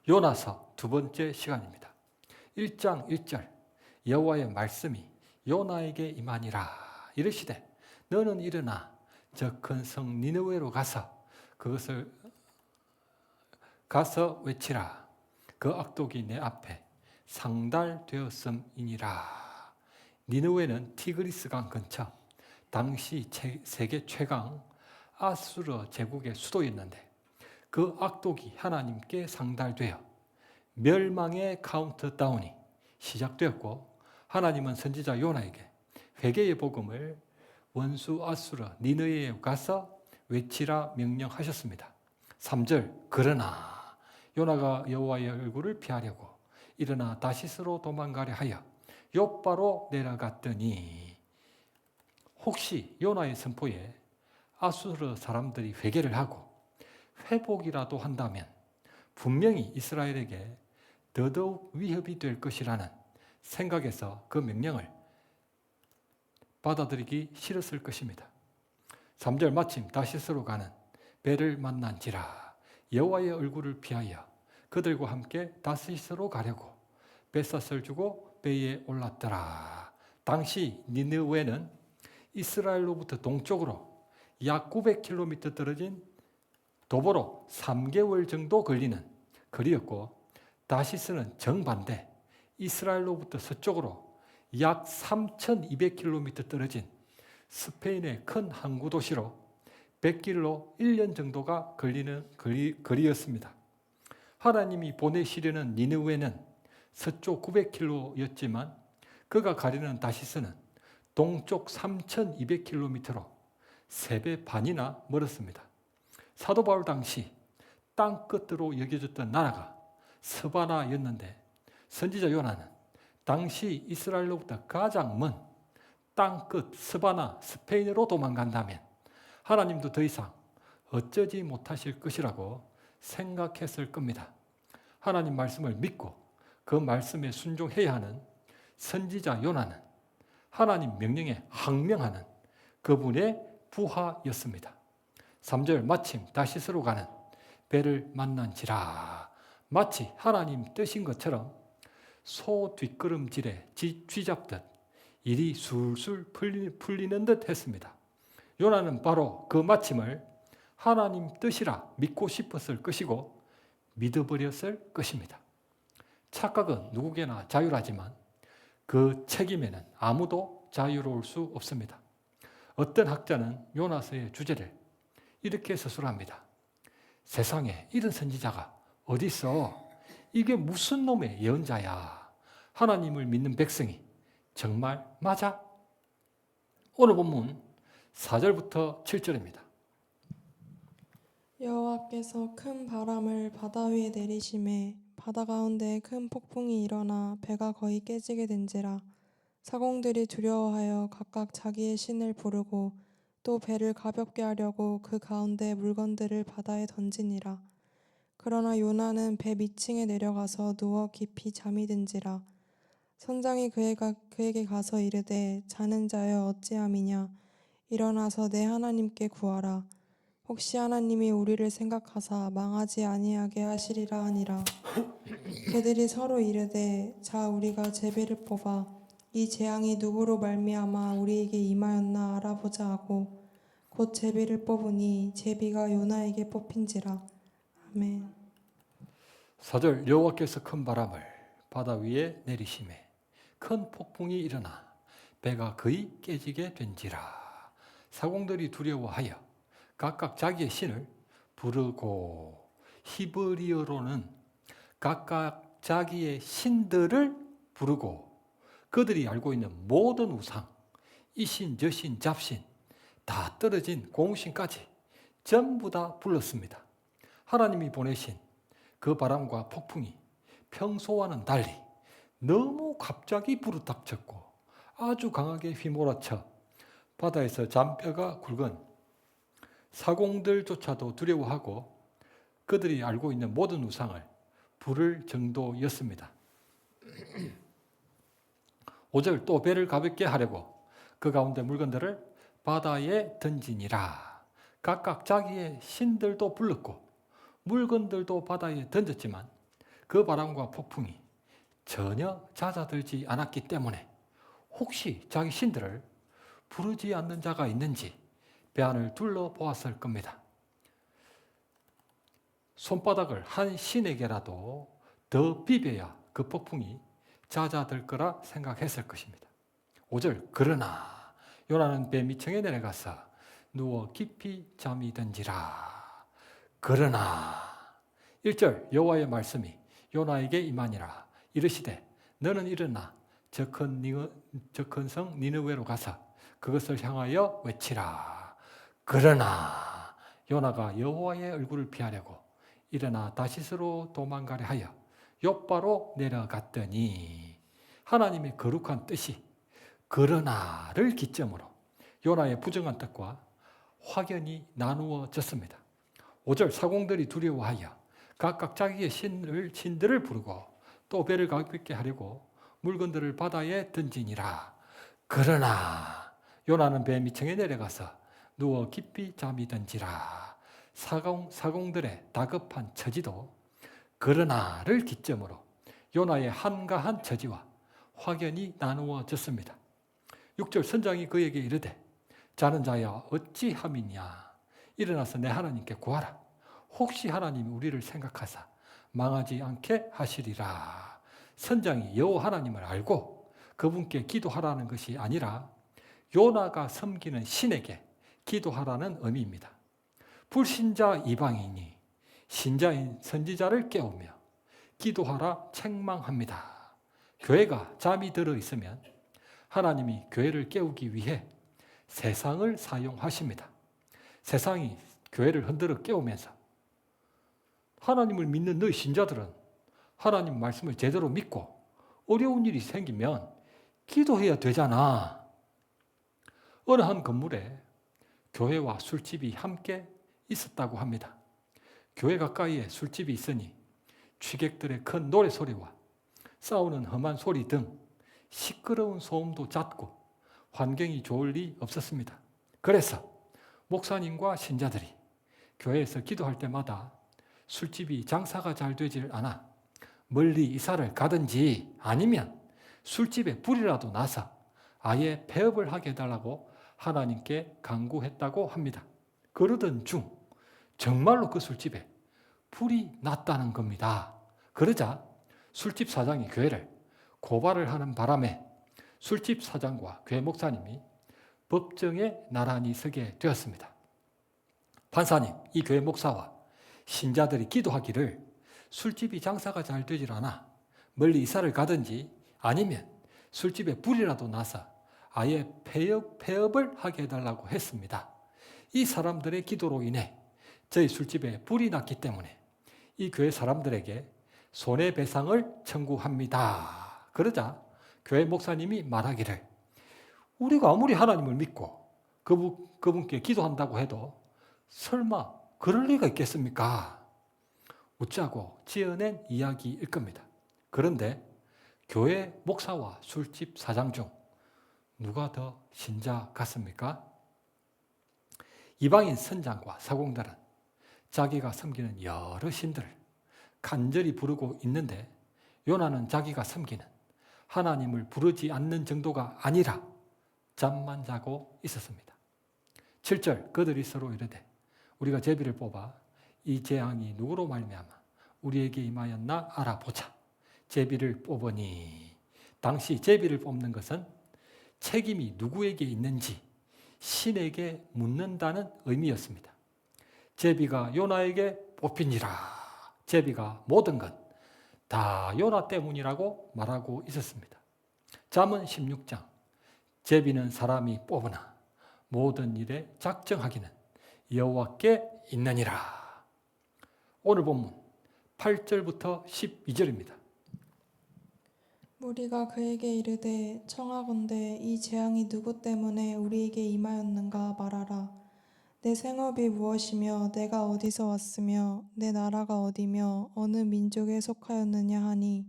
요나서 두 번째 시간입니다. 1장 1절 여호와의 말씀이 요나에게 임하니라. 이르시되 너는 일어나 저 큰 성 니느웨로 가서 외치라. 그 악독이 내 앞에 상달되었음이니라. 니느웨는 티그리스 강 근처 당시 세계 최강 아수르 제국의 수도였는데 그 악독이 하나님께 상달되어 멸망의 카운트다운이 시작되었고, 하나님은 선지자 요나에게 회개의 복음을 원수 아수르 니느웨에 가서 외치라 명령하셨습니다. 3절 그러나 요나가 여호와의 얼굴을 피하려고 일어나 다시스로 도망가려 하여 욥바로 내려갔더니, 혹시 요나의 선포에 아수르 사람들이 회개를 하고 회복이라도 한다면 분명히 이스라엘에게 더더욱 위협이 될 것이라는 생각에서 그 명령을 받아들이기 싫었을 것입니다. 3절 마침 다시스로 가는 배를 만난지라. 여호와의 얼굴을 피하여 그들과 함께 다시스로 가려고 뱃삿을 주고 배에 올랐더라. 당시 니느웨는 이스라엘로부터 동쪽으로 약 900km 떨어진 도보로 3개월 정도 걸리는 거리였고, 다시스는 정반대 이스라엘로부터 서쪽으로 약 3200km 떨어진 스페인의 큰 항구 도시로 100길로 1년 정도가 걸리는 거리였습니다. 하나님이 보내시려는 니느웨는 서쪽 900km였지만 그가 가려는 다시스는 동쪽 3200km로 3배 반이나 멀었습니다. 사도 바울 당시 땅끝으로 여겨졌던 나라가 스바나였는데, 선지자 요나는 당시 이스라엘로부터 가장 먼 땅끝 스바나 스페인으로 도망간다면 하나님도 더 이상 어쩌지 못하실 것이라고 생각했을 겁니다. 하나님 말씀을 믿고 그 말씀에 순종해야 하는 선지자 요나는 하나님 명령에 항명하는 그분의 부하였습니다. 3절 마침 다시스로 가는 배를 만난지라. 마치 하나님 뜻인 것처럼 소 뒷걸음질에 쥐잡듯 일이 술술 풀리는 듯 했습니다. 요나는 바로 그 마침을 하나님 뜻이라 믿고 싶었을 것이고 믿어버렸을 것입니다. 착각은 누구에게나 자유하지만 그 책임에는 아무도 자유로울 수 없습니다. 어떤 학자는 요나서의 주제를 이렇게 서술합니다. 세상에 이런 선지자가 어디 있어? 이게 무슨 놈의 예언자야? 하나님을 믿는 백성이 정말 맞아? 오늘 본문 4절부터 7절입니다. 여호와께서 큰 바람을 바다 위에 내리심에 바다 가운데 큰 폭풍이 일어나 배가 거의 깨지게 된지라. 사공들이 두려워하여 각각 자기의 신을 부르고 또 배를 가볍게 하려고 그 가운데 물건들을 바다에 던지니라. 그러나 요나는 배 밑층에 내려가서 누워 깊이 잠이 든지라. 선장이 그에게 가서 이르되 자는 자여 어찌함이냐. 일어나서 내 하나님께 구하라. 혹시 하나님이 우리를 생각하사 망하지 아니하게 하시리라 하니라. 그들이 서로 이르되 자 우리가 제비를 뽑아 이 재앙이 누구로 말미암아 우리에게 임하였나 알아보자 하고 곧 제비를 뽑으니 제비가 요나에게 뽑힌지라. 아멘. 4절 여호와께서 큰 바람을 바다 위에 내리심에 큰 폭풍이 일어나 배가 거의 깨지게 된지라. 사공들이 두려워하여 각각 자기의 신을 부르고, 히브리어로는 각각 자기의 신들을 부르고 그들이 알고 있는 모든 우상, 이신, 저신, 잡신, 다 떨어진 공신까지 전부 다 불렀습니다. 하나님이 보내신 그 바람과 폭풍이 평소와는 달리 너무 갑자기 부르닥쳤고 아주 강하게 휘몰아쳐 바다에서 잔뼈가 굵은 사공들조차도 두려워하고 그들이 알고 있는 모든 우상을 부를 정도였습니다. 5절 또 배를 가볍게 하려고 그 가운데 물건들을 바다에 던지니라. 각각 자기의 신들도 불렀고 물건들도 바다에 던졌지만 그 바람과 폭풍이 전혀 잦아들지 않았기 때문에 혹시 자기 신들을 부르지 않는 자가 있는지 배안을 둘러보았을 겁니다. 손바닥을 한 신에게라도 더 비벼야 그 폭풍이 잦아들 거라 생각했을 것입니다. 5절 그러나 요나는 배 밑층에 내려가서 누워 깊이 잠이 든지라. 그러나 1절 여호와의 말씀이 요나에게 임하니라. 이르시되 너는 일어나 저 큰 성 니느웨로 가서 그것을 향하여 외치라. 그러나 요나가 여호와의 얼굴을 피하려고 일어나 다시스로 도망가려 하여 욥바로 내려갔더니 하나님의 거룩한 뜻이 그러나를 기점으로 요나의 부정한 뜻과 확연히 나누어졌습니다. 5절 사공들이 두려워하여 각각 자기의 신들을 부르고 또 배를 가볍게 하려고 물건들을 바다에 던지니라. 그러나 요나는 배 밑층에 내려가서 누워 깊이 잠이 든지라. 사공들의 다급한 처지도 그러나를 기점으로 요나의 한가한 처지와 확연히 나누어졌습니다. 6절 선장이 그에게 이르되 자는 자야 어찌함이냐. 일어나서 내 하나님께 구하라. 혹시 하나님이 우리를 생각하사 망하지 않게 하시리라. 선장이 여호와 하나님을 알고 그분께 기도하라는 것이 아니라 요나가 섬기는 신에게 기도하라는 의미입니다. 불신자 이방인이 신자인 선지자를 깨우며 기도하라 책망합니다. 교회가 잠이 들어 있으면 하나님이 교회를 깨우기 위해 세상을 사용하십니다. 세상이 교회를 흔들어 깨우면서 하나님을 믿는 너희 신자들은 하나님 말씀을 제대로 믿고 어려운 일이 생기면 기도해야 되잖아. 어느 한 건물에 교회와 술집이 함께 있었다고 합니다. 교회 가까이에 술집이 있으니 취객들의 큰 노래소리와 싸우는 험한 소리 등 시끄러운 소음도 잦고 환경이 좋을 리 없었습니다. 그래서 목사님과 신자들이 교회에서 기도할 때마다 술집이 장사가 잘 되질 않아 멀리 이사를 가든지 아니면 술집에 불이라도 나서 아예 폐업을 하게 해달라고 하나님께 간구했다고 합니다. 그러던 중 정말로 그 술집에 불이 났다는 겁니다. 그러자 술집 사장이 교회를 고발을 하는 바람에 술집 사장과 교회 목사님이 법정에 나란히 서게 되었습니다. 판사님, 이 교회 목사와 신자들이 기도하기를 술집이 장사가 잘 되질 않아 멀리 이사를 가든지 아니면 술집에 불이라도 나서 아예 폐업을 하게 해달라고 했습니다. 이 사람들의 기도로 인해 저희 술집에 불이 났기 때문에 이 교회 사람들에게 손해배상을 청구합니다. 그러자 교회 목사님이 말하기를 우리가 아무리 하나님을 믿고 그분께 기도한다고 해도 설마 그럴 리가 있겠습니까? 웃자고 지어낸 이야기일 겁니다. 그런데 교회 목사와 술집 사장 중 누가 더 신자 같습니까? 이방인 선장과 사공들은 자기가 섬기는 여러 신들을 간절히 부르고 있는데 요나는 자기가 섬기는 하나님을 부르지 않는 정도가 아니라 잠만 자고 있었습니다. 7절 그들이 서로 이르되 우리가 제비를 뽑아 이 재앙이 누구로 말미암아 우리에게 임하였나 알아보자. 제비를 뽑으니 당시 제비를 뽑는 것은 책임이 누구에게 있는지 신에게 묻는다는 의미였습니다. 제비가 요나에게 뽑히니라. 제비가 모든 건 다 요나 때문이라고 말하고 있었습니다. 잠언 16장 제비는 사람이 뽑으나 모든 일에 작정하기는 여호와께 있느니라. 오늘 본문 8절부터 12절입니다. 무리가 그에게 이르되 청하건대 이 재앙이 누구 때문에 우리에게 임하였는가 말하라. 내 생업이 무엇이며 내가 어디서 왔으며 내 나라가 어디며 어느 민족에 속하였느냐 하니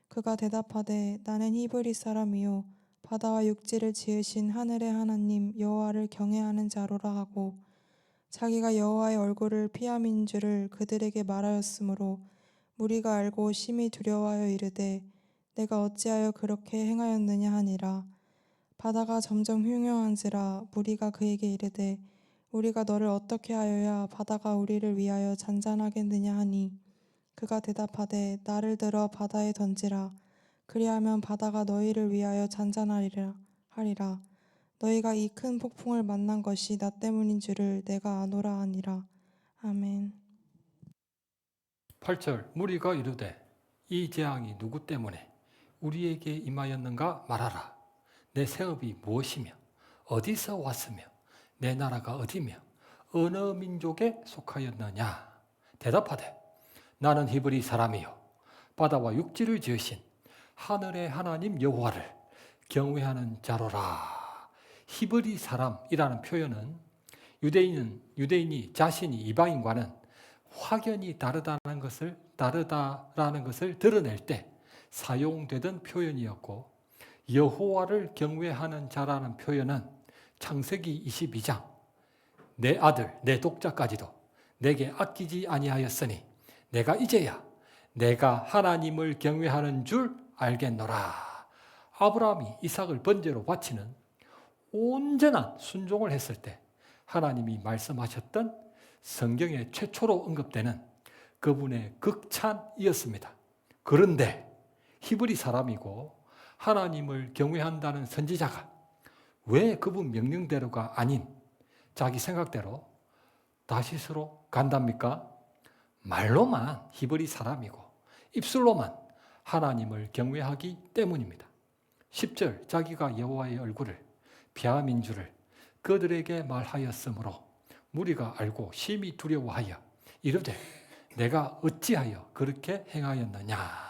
그가 대답하되 나는 히브리 사람이요 바다와 육지를 지으신 하늘의 하나님 여호와를 경외하는 자로라 하고 자기가 여호와의 얼굴을 피함인 줄을 그들에게 말하였으므로 무리가 알고 심히 두려워하여 이르되 내가 어찌하여 그렇게 행하였느냐 하니라. 바다가 점점 흉흉한지라 무리가 그에게 이르되 우리가 너를 어떻게 하여야 바다가 우리를 위하여 잔잔하겠느냐 하니 그가 대답하되 나를 들어 바다에 던지라. 그리하면 바다가 너희를 위하여 잔잔하리라 하리라. 너희가 이 큰 폭풍을 만난 것이 나 때문인 줄을 내가 아노라 하니라. 아멘. 8절 무리가 이르되 이 재앙이 누구 때문에 우리에게 임하였는가 말하라. 내 생업이 무엇이며 어디서 왔으며 내 나라가 어디며 어느 민족에 속하였느냐. 대답하되 나는 히브리 사람이요 바다와 육지를 지으신 하늘의 하나님 여호와를 경외하는 자로라. 히브리 사람이라는 표현은 유대인이 자신이 이방인과는 확연히 다르다는 것을 드러낼 때 사용되던 표현이었고, 여호와를 경외하는 자라는 표현은 창세기 22장 내 아들 내 독자까지도 내게 아끼지 아니하였으니 내가 이제야 내가 하나님을 경외하는 줄 알겠노라. 아브라함이 이삭을 번제로 바치는 온전한 순종을 했을 때 하나님이 말씀하셨던 성경에 최초로 언급되는 그분의 극찬이었습니다. 그런데 히브리 사람이고 하나님을 경외한다는 선지자가 왜 그분 명령대로가 아닌 자기 생각대로 다시스로 간답니까? 말로만 히브리 사람이고 입술로만 하나님을 경외하기 때문입니다. 10절 자기가 여호와의 얼굴을 폐함인 줄을 그들에게 말하였으므로 무리가 알고 심히 두려워하여 이르되 내가 어찌하여 그렇게 행하였느냐.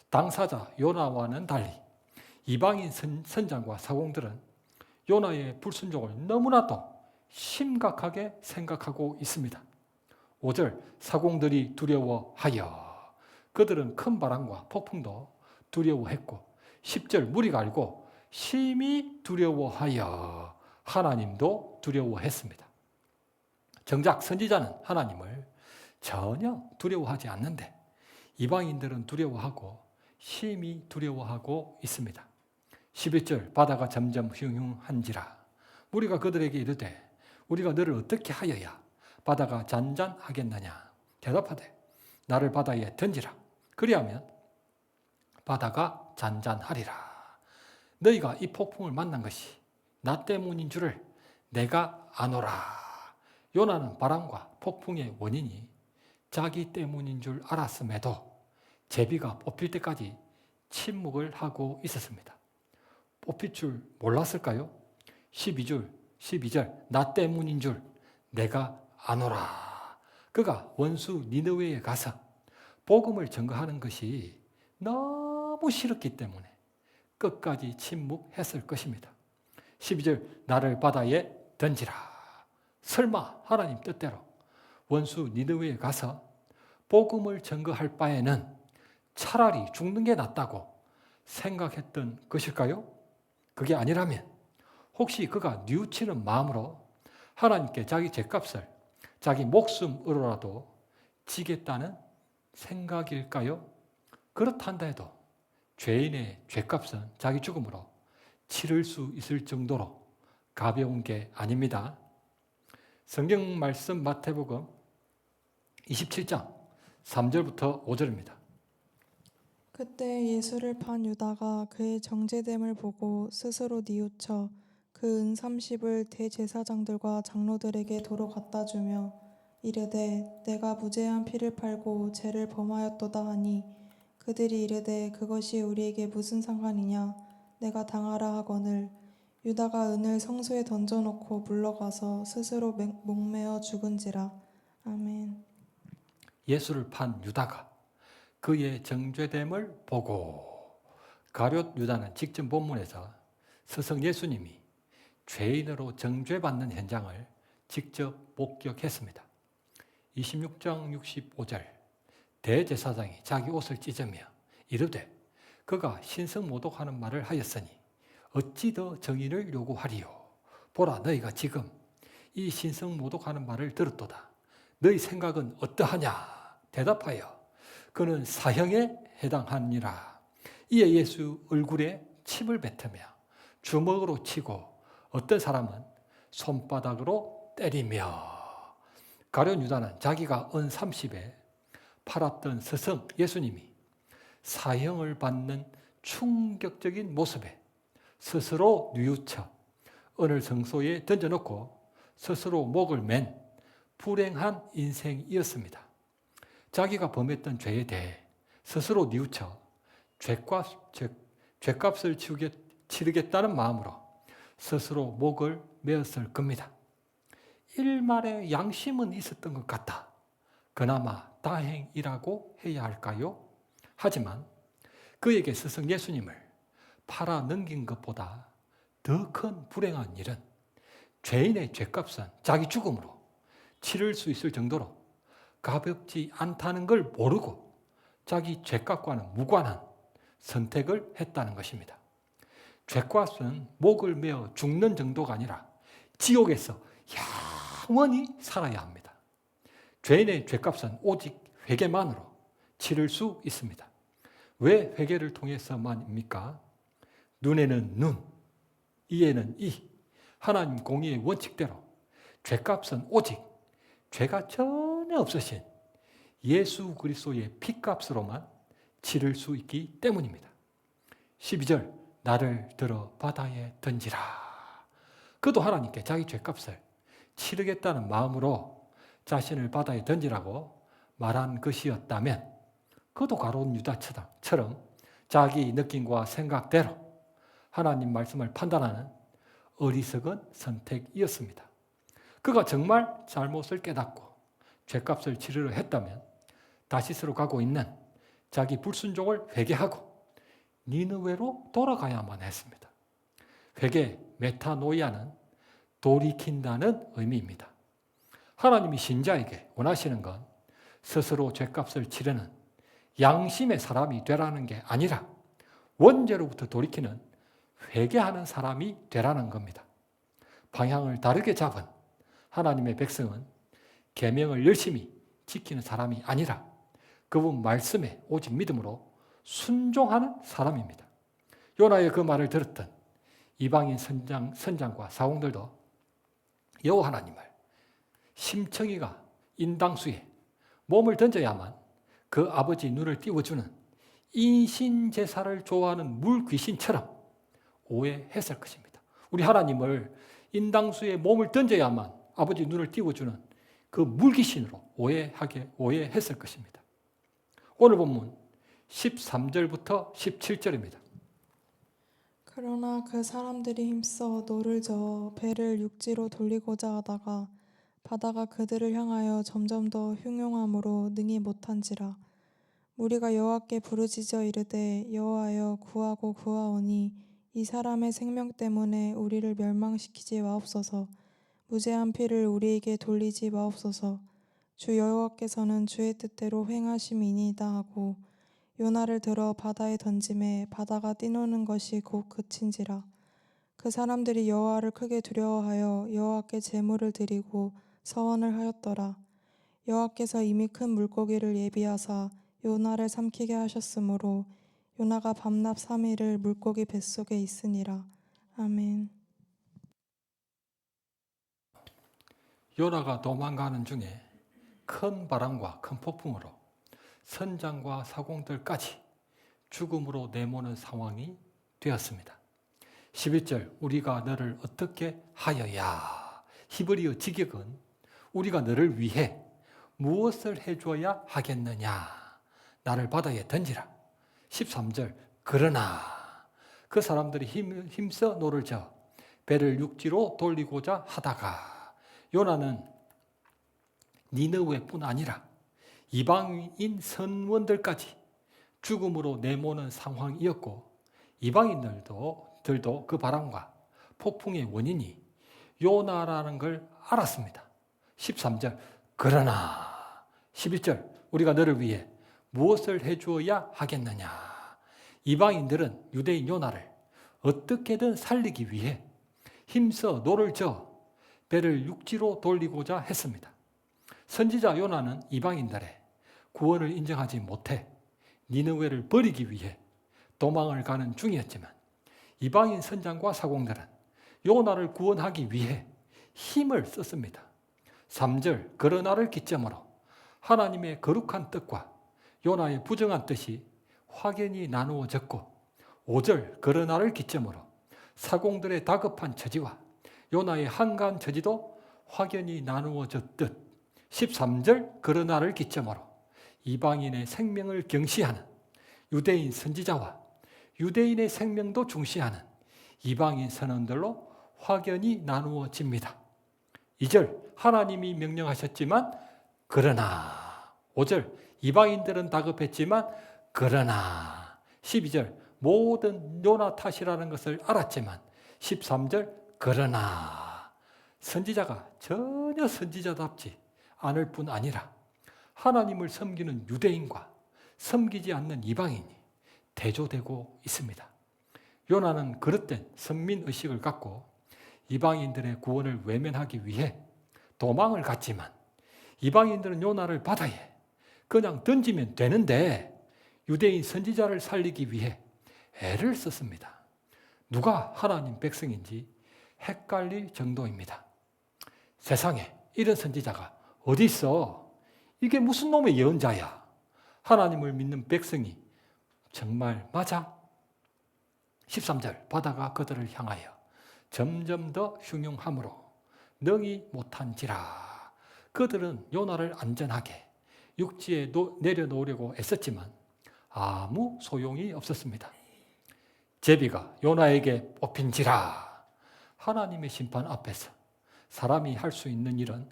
당사자 요나와는 달리 이방인 선장과 사공들은 요나의 불순종을 너무나도 심각하게 생각하고 있습니다. 5절 사공들이 두려워하여 그들은 큰 바람과 폭풍도 두려워했고 10절 무리가 알고 심히 두려워하여 하나님도 두려워했습니다. 정작 선지자는 하나님을 전혀 두려워하지 않는데 이방인들은 두려워하고 심히 두려워하고 있습니다. 11절 바다가 점점 흉흉한지라 무리가 그들에게 이르되 우리가 너를 어떻게 하여야 바다가 잔잔하겠느냐. 대답하되 나를 바다에 던지라. 그리하면 바다가 잔잔하리라. 너희가 이 폭풍을 만난 것이 나 때문인 줄을 내가 아노라. 요나는 바람과 폭풍의 원인이 자기 때문인 줄 알았음에도 제비가 뽑힐 때까지 침묵을 하고 있었습니다. 뽑힐 줄 몰랐을까요? 12절 나 때문인 줄 내가 아노라. 그가 원수 니느웨에 가서 복음을 전거하는 것이 너무 싫었기 때문에 끝까지 침묵했을 것입니다. 12절 나를 바다에 던지라. 설마 하나님 뜻대로 원수 니느웨에 가서 복음을 전거할 바에는 차라리 죽는 게 낫다고 생각했던 것일까요? 그게 아니라면 혹시 그가 뉘우치는 마음으로 하나님께 자기 죗값을 자기 목숨으로라도 지겠다는 생각일까요? 그렇단다 해도 죄인의 죗값은 자기 죽음으로 치를 수 있을 정도로 가벼운 게 아닙니다. 성경 말씀 마태복음 27장 3절부터 5절입니다. 그때 예수를 판 유다가 그의 정죄됨을 보고 스스로 뉘우쳐 그 은 30을 대제사장들과 장로들에게 도로 갖다 주며 이르되 내가 무죄한 피를 팔고 죄를 범하였도다 하니 그들이 이르되 그것이 우리에게 무슨 상관이냐 내가 당하라 하거늘 유다가 은을 성소에 던져놓고 물러가서 스스로 목매어 죽은지라. 아멘. 예수를 판 유다가 그의 정죄됨을 보고 가룟 유다는 직전 본문에서 스승 예수님이 죄인으로 정죄받는 현장을 직접 목격했습니다. 26장 65절 대제사장이 자기 옷을 찢으며 이르되 그가 신성모독하는 말을 하였으니 어찌 더 정의를 요구하리요. 보라 너희가 지금 이 신성모독하는 말을 들었도다. 너희 생각은 어떠하냐. 대답하여 그는 사형에 해당하니라. 이에 예수 얼굴에 침을 뱉으며 주먹으로 치고 어떤 사람은 손바닥으로 때리며, 가룟 유다는 자기가 은 30에 팔았던 스승 예수님이 사형을 받는 충격적인 모습에 스스로 뉘우쳐 은을 성소에 던져놓고 스스로 목을 맨 불행한 인생이었습니다. 자기가 범했던 죄에 대해 스스로 뉘우쳐 죄값을 치르겠다는 마음으로 스스로 목을 메었을 겁니다. 일말의 양심은 있었던 것 같다. 그나마 다행이라고 해야 할까요? 하지만 그에게 스승 예수님을 팔아 넘긴 것보다 더 큰 불행한 일은 죄인의 죄값은 자기 죽음으로 치를 수 있을 정도로 가볍지 않다는 걸 모르고 자기 죄값과는 무관한 선택을 했다는 것입니다. 죄값은 목을 메어 죽는 정도가 아니라 지옥에서 영원히 살아야 합니다. 죄인의 죄값은 오직 회개만으로 치를 수 있습니다. 왜 회개를 통해서만입니까? 눈에는 눈, 이에는 이. 하나님 공의의 원칙대로 죄값은 오직 죄가 전혀 없으신 예수 그리스도의 피값으로만 치를 수 있기 때문입니다. 12절, 나를 들어 바다에 던지라. 그도 하나님께 자기 죄값을 치르겠다는 마음으로 자신을 바다에 던지라고 말한 것이었다면, 그도 가룟 유다처럼 자기 느낌과 생각대로 하나님 말씀을 판단하는 어리석은 선택이었습니다. 그가 정말 잘못을 깨닫고 죄값을 치르려 했다면 다시스로 가고 있는 자기 불순종을 회개하고 니느웨로 돌아가야만 했습니다. 회개, 메타노이아는 돌이킨다는 의미입니다. 하나님이 신자에게 원하시는 건 스스로 죄값을 치르는 양심의 사람이 되라는 게 아니라 원죄로부터 돌이키는 회개하는 사람이 되라는 겁니다. 방향을 다르게 잡은 하나님의 백성은 계명을 열심히 지키는 사람이 아니라 그분 말씀에 오직 믿음으로 순종하는 사람입니다. 요나의 그 말을 들었던 이방인 선장과 사공들도 여호와 하나님을 심청이가 인당수에 몸을 던져야만 그 아버지 눈을 띄워주는 인신제사를 좋아하는 물귀신처럼 오해했을 것입니다. 우리 하나님을 인당수에 몸을 던져야만 아버지 눈을 띄워주는 그 물귀신으로 오해했을 것입니다. 오늘 본문 13절부터 17절입니다. 그러나 그 사람들이 힘써 노를 저어 배를 육지로 돌리고자 하다가 바다가 그들을 향하여 점점 더 흉용함으로 능히 못한지라. 우리가 여호와께 부르짖어 이르되 여호와여 구하고 구하오니 이 사람의 생명 때문에 우리를 멸망시키지 마옵소서. 무죄한 피를 우리에게 돌리지 마옵소서. 주 여호와께서는 주의 뜻대로 행하심이니이다 하고 요나를 들어 바다에 던짐에 바다가 뛰노는 것이 곧 그친지라. 그 사람들이 여호와를 크게 두려워하여 여호와께 제물을 드리고 서원을 하였더라. 여호와께서 이미 큰 물고기를 예비하사 요나를 삼키게 하셨으므로 요나가 밤낮 3일을 물고기 뱃속에 있으니라. 아멘. 요나가 도망가는 중에 큰 바람과 큰 폭풍으로 선장과 사공들까지 죽음으로 내모는 상황이 되었습니다. 11절, 우리가 너를 어떻게 하여야. 히브리어 직역은 우리가 너를 위해 무엇을 해줘야 하겠느냐. 나를 바다에 던지라. 13절, 그러나 그 사람들이 힘써 노를 저어 배를 육지로 돌리고자 하다가, 요나는 니느웨뿐 아니라 이방인 선원들까지 죽음으로 내모는 상황이었고, 이방인들도 그 바람과 폭풍의 원인이 요나라는 걸 알았습니다. 13절, 그러나 12절, 우리가 너를 위해 무엇을 해주어야 하겠느냐. 이방인들은 유대인 요나를 어떻게든 살리기 위해 힘써 노를 저어 배를 육지로 돌리고자 했습니다. 선지자 요나는 이방인들의 구원을 인정하지 못해 니느웨를 버리기 위해 도망을 가는 중이었지만 이방인 선장과 사공들은 요나를 구원하기 위해 힘을 썼습니다. 3절 그러나를 기점으로 하나님의 거룩한 뜻과 요나의 부정한 뜻이 확연히 나누어졌고 5절 그러나를 기점으로 사공들의 다급한 처지와 요나의 한가한 처지도 확연히 나누어졌듯 13절 그러나를 기점으로 이방인의 생명을 경시하는 유대인 선지자와 유대인의 생명도 중시하는 이방인 선원들로 확연히 나누어집니다. 2절 하나님이 명령하셨지만 그러나 5절 이방인들은 다급했지만 그러나 12절 모든 요나 탓이라는 것을 알았지만 13절 그러나 선지자가 전혀 선지자답지 않을 뿐 아니라 하나님을 섬기는 유대인과 섬기지 않는 이방인이 대조되고 있습니다. 요나는 그릇된 선민의식을 갖고 이방인들의 구원을 외면하기 위해 도망을 갔지만 이방인들은 요나를 바다에 그냥 던지면 되는데 유대인 선지자를 살리기 위해 애를 썼습니다. 누가 하나님 백성인지 헷갈릴 정도입니다. 세상에 이런 선지자가 어디 있어? 이게 무슨 놈의 예언자야? 하나님을 믿는 백성이 정말 맞아? 13절 바다가 그들을 향하여 점점 더 흉흉함으로 능히 못한지라. 그들은 요나를 안전하게 육지에 내려놓으려고 애썼지만 아무 소용이 없었습니다. 제비가 요나에게 뽑힌지라. 하나님의 심판 앞에서 사람이 할 수 있는 일은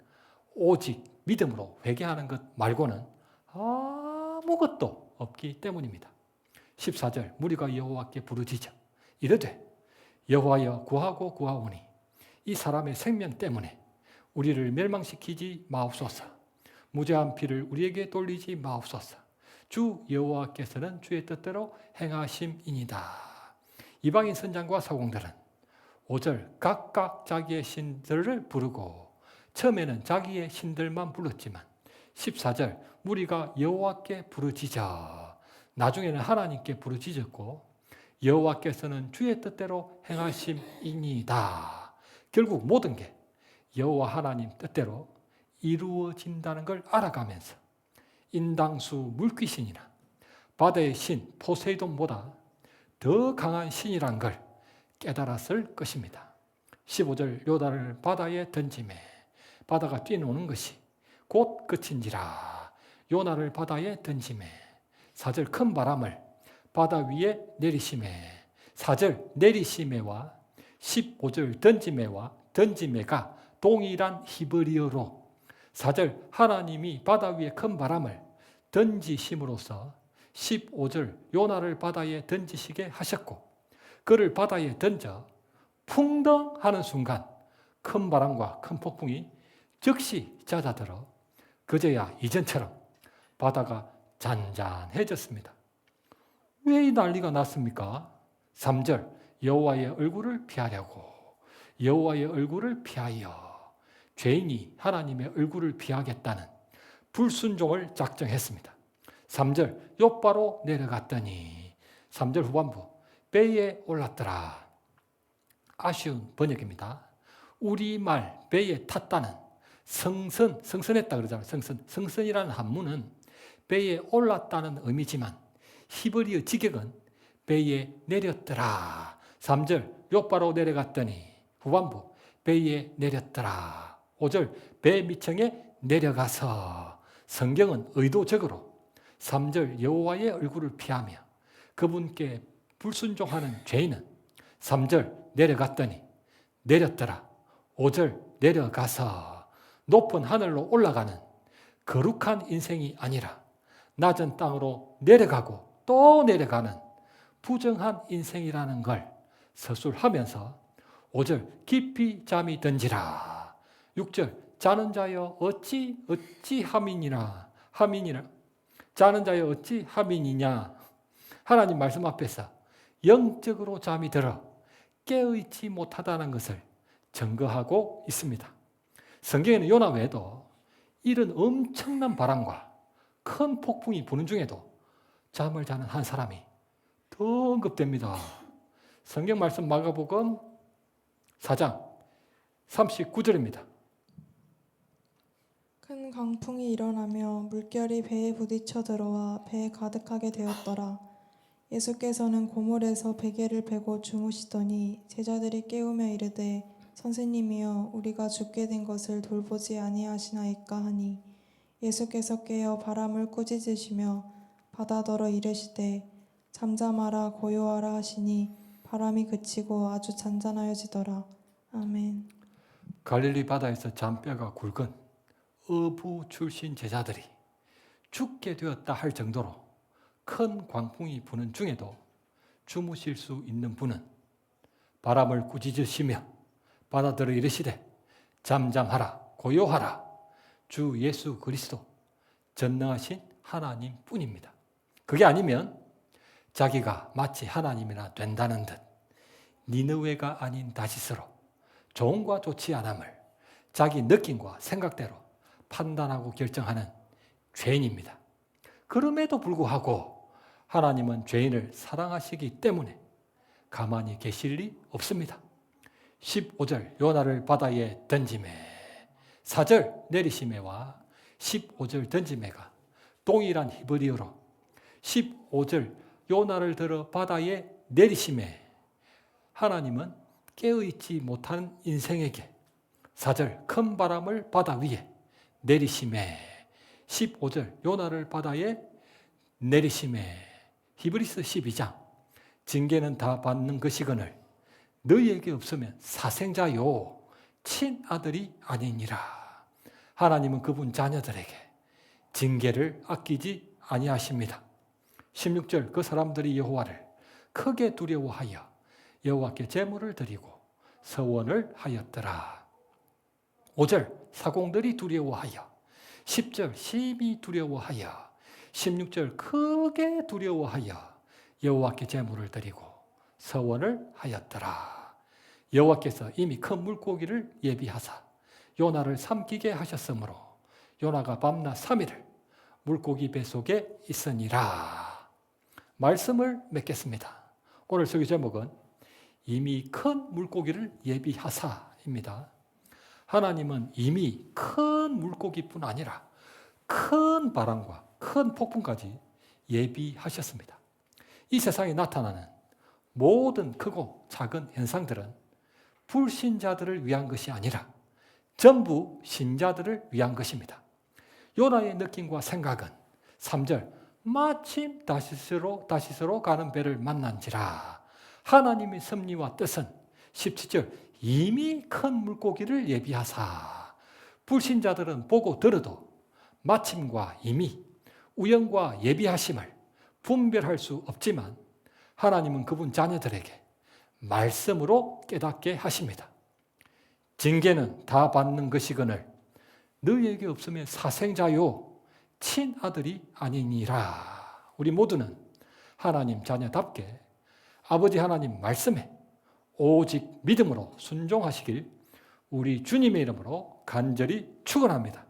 오직 믿음으로 회개하는 것 말고는 아무것도 없기 때문입니다. 14절 무리가 여호와께 부르짖어 이르되 여호와여 구하고 구하오니 이 사람의 생명 때문에 우리를 멸망시키지 마옵소서. 무죄한 피를 우리에게 돌리지 마옵소서. 주 여호와께서는 주의 뜻대로 행하심이니이다. 이방인 선장과 사공들은 5절 각각 자기의 신들을 부르고 처음에는 자기의 신들만 불렀지만 14절 무리가 여호와께 부르짖어 나중에는 하나님께 부르짖었고 여호와께서는 주의 뜻대로 행하심이니이다. 결국 모든 게 여호와 하나님 뜻대로 이루어진다는 걸 알아가면서 인당수 물귀신이나 바다의 신 포세이돈보다 더 강한 신이란 걸 깨달았을 것입니다. 15절 요나를 바다에 던지매 바다가 뛰노는 것이 곧 끝인지라. 요나를 바다에 던지매 4절 큰 바람을 바다 위에 내리심에 4절 내리심에와 15절 던지매와 던지매가 동일한 히브리어로 4절 하나님이 바다 위에 큰 바람을 던지심으로써 15절 요나를 바다에 던지시게 하셨고 그를 바다에 던져 풍덩 하는 순간 큰 바람과 큰 폭풍이 즉시 잦아들어 그제야 이전처럼 바다가 잔잔해졌습니다. 왜 이 난리가 났습니까? 3절 여호와의 얼굴을 피하려고 여호와의 얼굴을 피하여 죄인이 하나님의 얼굴을 피하겠다는 불순종을 작정했습니다. 3절 욥바로 내려갔더니 3절 후반부 배에 올랐더라. 아쉬운 번역입니다. 우리말 배에 탔다는 성선했다 그러잖아요. 성선이라는 한문은 배에 올랐다는 의미지만 히브리어 직역은 배에 내렸더라. 3절 욥바로 내려갔더니 후반부 배에 내렸더라. 5절 배 밑층에 내려가서 성경은 의도적으로 3절 여호와의 얼굴을 피하며 그분께 불순종하는 죄인은 3절 내려갔더니 내렸더라. 5절 내려가서 높은 하늘로 올라가는 거룩한 인생이 아니라 낮은 땅으로 내려가고 또 내려가는 부정한 인생이라는 걸 서술하면서 5절 깊이 잠이 든지라. 6절 자는 자여 어찌 함이니라 자는 자여 어찌 함이니냐. 하나님 말씀 앞에서 영적으로 잠이 들어 깨어있지 못하다는 것을 증거하고 있습니다. 성경에는 요나 외에도 이런 엄청난 바람과 큰 폭풍이 부는 중에도 잠을 자는 한 사람이 더 언급됩니다. 성경 말씀 마가복음 4장 39절입니다. 큰 강풍이 일어나며 물결이 배에 부딪혀 들어와 배에 가득하게 되었더라. 예수께서는 고물에서 베개를 베고 주무시더니 제자들이 깨우며 이르되 선생님이여 우리가 죽게 된 것을 돌보지 아니하시나이까 하니 예수께서 깨어 바람을 꾸짖으시며 바다더러 이르시되 잠잠하라 고요하라 하시니 바람이 그치고 아주 잔잔하여지더라. 아멘. 갈릴리 바다에서 잔뼈가 굵은 어부 출신 제자들이 죽게 되었다 할 정도로 큰 광풍이 부는 중에도 주무실 수 있는 분은 바람을 꾸짖으시며 바다들어 이르시되 잠잠하라 고요하라 주 예수 그리스도 전능하신 하나님 뿐입니다. 그게 아니면 자기가 마치 하나님이나 된다는 듯 니느웨가 아닌 다시스로 좋음과 좋지 않음을 자기 느낌과 생각대로 판단하고 결정하는 죄인입니다. 그럼에도 불구하고 하나님은 죄인을 사랑하시기 때문에 가만히 계실 리 없습니다. 15절 요나를 바다에 던지매 4절 내리시매와 15절 던지매가 동일한 히브리어로 15절 요나를 들어 바다에 내리시매 하나님은 깨어있지 못한 인생에게 4절 큰 바람을 바다 위에 내리시매 15절 요나를 바다에 내리시매 히브리서 12장 징계는 다 받는 것이거늘 너희에게 없으면 사생자요 친아들이 아니니라. 하나님은 그분 자녀들에게 징계를 아끼지 아니하십니다. 16절 그 사람들이 여호와를 크게 두려워하여 여호와께 제물을 드리고 서원을 하였더라. 5절 사공들이 두려워하여 10절 심히 두려워하여 16절 크게 두려워하여 여호와께 제물을 드리고 서원을 하였더라. 여호와께서 이미 큰 물고기를 예비하사 요나를 삼키게 하셨으므로 요나가 밤낮 3일을 물고기 뱃속에 있으니라. 말씀을 맺겠습니다. 오늘 설교 제목은 이미 큰 물고기를 예비하사입니다. 하나님은 이미 큰 물고기뿐 아니라 큰 바람과 큰 폭풍까지 예비하셨습니다. 이 세상에 나타나는 모든 크고 작은 현상들은 불신자들을 위한 것이 아니라 전부 신자들을 위한 것입니다. 요나의 느낌과 생각은 3절 마침 다시스로 가는 배를 만난지라. 하나님의 섭리와 뜻은 17절 이미 큰 물고기를 예비하사. 불신자들은 보고 들어도 마침과 이미 우연과 예비하심을 분별할 수 없지만 하나님은 그분 자녀들에게 말씀으로 깨닫게 하십니다. 징계는 다 받는 것이거늘 너희에게 없으면 사생자요 친아들이 아니니라. 우리 모두는 하나님 자녀답게 아버지 하나님 말씀에 오직 믿음으로 순종하시길 우리 주님의 이름으로 간절히 축원합니다.